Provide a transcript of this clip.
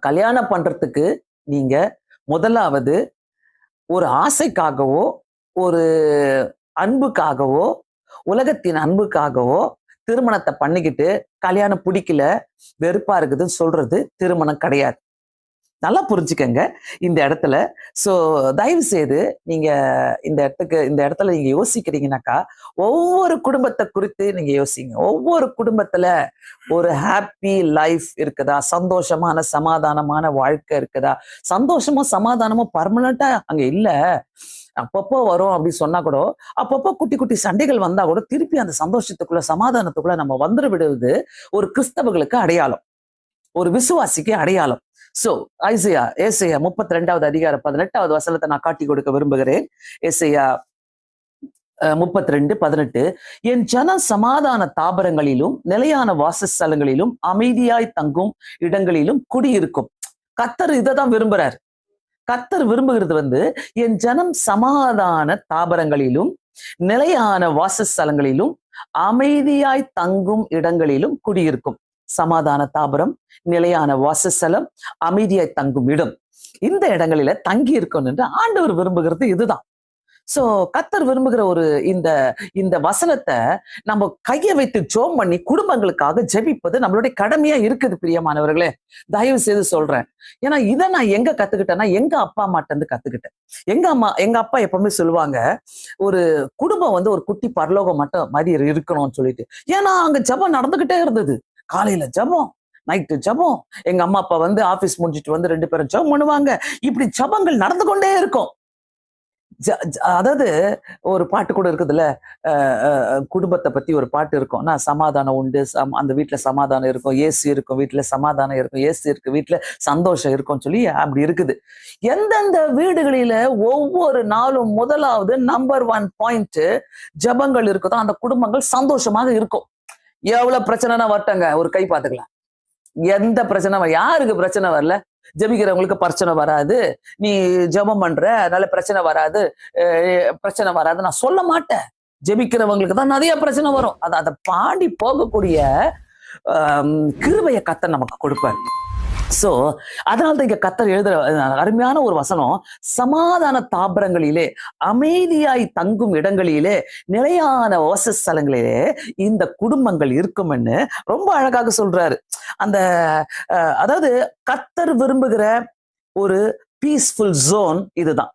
கல்யாணம் பண்றதுக்கு நீங்க முதலாவது ஒரு ஆசைக்காகவோ, ஒரு அன்புக்காகவோ, உலகத்தின் அன்புக்காகவோ திருமணத்தை பண்ணிக்கிட்டு கல்யாணம் பிடிக்கல, வெறுப்பா இருக்குதுன்னு சொல்றது திருமணம் கிடையாது. நல்லா புரிஞ்சுக்கங்க இந்த இடத்துல. சோ தயவு செய்து நீங்க இந்த இடத்துல நீங்க யோசிக்கிறீங்கன்னாக்கா, ஒவ்வொரு குடும்பத்தை குறித்து நீங்க யோசிங்க. ஒவ்வொரு குடும்பத்துல ஒரு ஹாப்பி லைஃப் இருக்குதா? சந்தோஷமான சமாதானமான வாழ்க்கை இருக்குதா? சந்தோஷமும் சமாதானமும் பர்மனண்டா அங்க இல்ல. அப்பப்போ வரும் அப்படி சொன்னா கூட, அப்பப்போ குட்டி குட்டி சண்டைகள் வந்தா கூட திருப்பி அந்த சந்தோஷத்துக்குள்ள சமாதானத்துக்குள்ள நம்ம வந்துட விடுவது ஒரு கிறிஸ்தவர்களுக்கு அடையாளம், ஒரு விசுவாசிக்கு அடையாளம். சோ ஏசையா 32வது அதிகாரம் 18வது வசனத்தை நான் காட்டி கொடுக்க விரும்புகிறேன். ஏசையா 32:18. என் ஜன சமாதான தாபரங்களிலும் நிலையான வாசஸ்தலங்களிலும் அமைதியாய் தங்கும் இடங்களிலும் குடியிருக்கும். கர்த்தர் இதைதான் விரும்புறாரு. கர்த்தர் விரும்புகிறது என் ஜனம் சமாதான தாபரங்களிலும் நிலையான வாசஸ்தலங்களிலும் அமைதியாய் தங்கும் இடங்களிலும் குடியிருக்கும். சமாதான தாபரம், நிலையான வாசஸ்தலம், அமைதியாய் தங்கும் இடம், இந்த இடங்களில தங்கி இருக்கணும் என்று ஆண்டவர் விரும்புகிறது இதுதான். சோ கர்த்தர் விரும்புகிற ஒரு இந்த இந்த வசனத்தை நம்ம கையை வைத்து ஜெபம் பண்ணி குடும்பங்களுக்காக ஜெபிப்பது நம்மளுடைய கடமையா இருக்குது. பிரியமானவர்களே, தயவு செய்து சொல்றேன். ஏன்னா இதை நான் எங்க கத்துக்கிட்டேன்னா, எங்க அப்பா அம்மாட்ட இருந்து கத்துக்கிட்டேன். எங்க அப்பா எப்பவுமே சொல்லுவாங்க, ஒரு குடும்பம் ஒரு குட்டி பரலோகம் மட்டும் மாதிரி இருக்கணும்னு சொல்லிட்டு. ஏன்னா அங்க ஜெபம் நடந்துகிட்டே இருந்தது. காலையில ஜெபம், நைட்டு ஜெபம். எங்க அம்மா அப்பா ஆபீஸ் முடிஞ்சிட்டு 2 பேரும் ஜெபம் பண்ணுவாங்க. இப்படி ஜெபங்கள் நடந்து கொண்டே இருக்கும். அதாவது ஒரு பாட்டு கூட இருக்குதுல்ல, குடும்பத்தை பத்தி ஒரு பாட்டு இருக்கும். நான் சமாதானம் உண்டு, அந்த வீட்டுல சமாதானம் இருக்கும், ஏசு இருக்கும் வீட்டுல சமாதானம் இருக்கும், ஏசு இருக்கு வீட்டுல சந்தோஷம் இருக்கும்னு சொல்லி அப்படி இருக்குது. எந்தெந்த வீடுகளில ஒவ்வொரு நாளும் முதலாவது நம்பர் 1 பாயிண்ட் ஜபங்கள் இருக்குதோ அந்த குடும்பங்கள் சந்தோஷமாக இருக்கும். எவ்வளவு பிரச்சனைனா வரட்டங்க, ஒரு கை பார்த்துக்கலாம். எந்த பிரச்சனை, யாருக்கு பிரச்சனை வரல? ஜெபிக்கிறவங்களுக்கு பிரச்சனை வராது, நீ ஜெபம் பண்ற அதனால பிரச்சனை வராது நான் சொல்ல மாட்டேன். ஜெபிக்கிறவங்களுக்கு தான் நிறைய பிரச்சனை வரும். அதை பாடி போகக்கூடிய கிருபையை கர்த்தர் நமக்கு கொடுப்பார். சோ அதனால்தான் இங்க கர்த்தர் எழுதுற அருமையான ஒரு வசனம், சமாதான தாபரங்களிலே அமைதியாய் தங்கும் இடங்களிலே நிலையான வாசஸ்தலங்களிலே இந்த குடும்பங்கள் இருக்கும்னு ரொம்ப அழகாக சொல்றாரு. அந்த அதாவது கர்த்தர் விரும்புகிற ஒரு பீஸ்ஃபுல் ஜோன் இதுதான்.